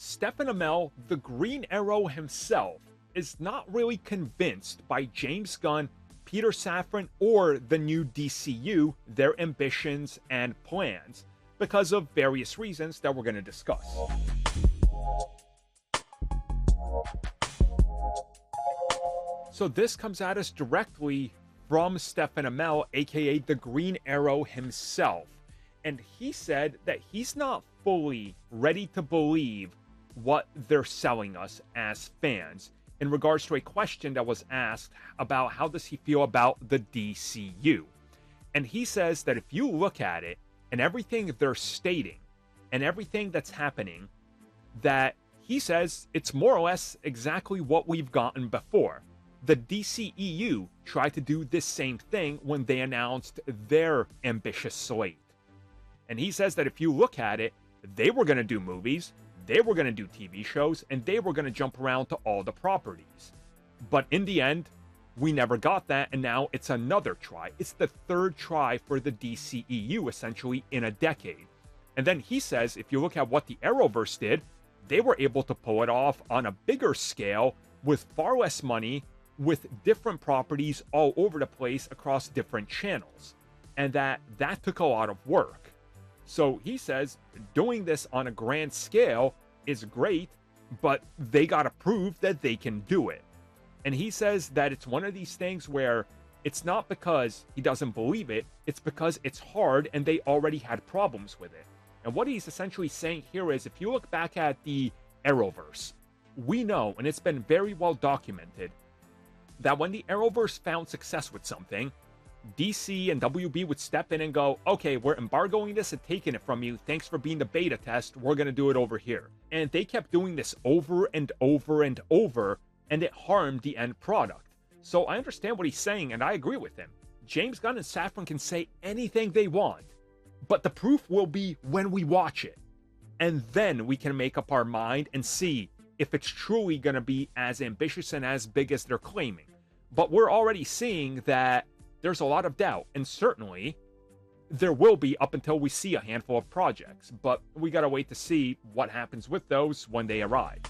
Stephen Amell, the Green Arrow himself, is not really convinced by James Gunn, Peter Safran, or the new DCU, their ambitions and plans, because of various reasons that we're going to discuss. So this comes at us directly from Stephen Amell, aka the Green Arrow himself. And he said that he's not fully ready to believe what they're selling us as fans in regards to a question that was asked about how does he feel about the DCU. And he says that if you look at it and everything they're stating and everything that's happening, that he says it's more or less exactly what we've gotten before. The DCEU tried to do this same thing when they announced their ambitious slate. And he says that if you look at it, they were going to do movies, they were going to do TV shows, and they were going to jump around to all the properties. But in the end, we never got that, and now it's another try. It's the third try for the DCEU, essentially, in a decade. And then he says, if you look at what the Arrowverse did, they were able to pull it off on a bigger scale with far less money, with different properties all over the place across different channels. And that took a lot of work. So he says doing this on a grand scale is great, but they got to prove that they can do it. And he says that it's one of these things where it's not because he doesn't believe it, it's because it's hard and they already had problems with it. And what he's essentially saying here is if you look back at the Arrowverse, we know, and it's been very well documented, that when the Arrowverse found success with something, DC and WB would step in and go, okay, we're embargoing this and taking it from you. Thanks for being the beta test. We're going to do it over here. And they kept doing this over and over and over, and it harmed the end product. So I understand what he's saying, and I agree with him. James Gunn and Safran can say anything they want, but the proof will be when we watch it. And then we can make up our mind and see if it's truly going to be as ambitious and as big as they're claiming. But we're already seeing that there's a lot of doubt, and certainly there will be up until we see a handful of projects, but we gotta wait to see what happens with those when they arrive.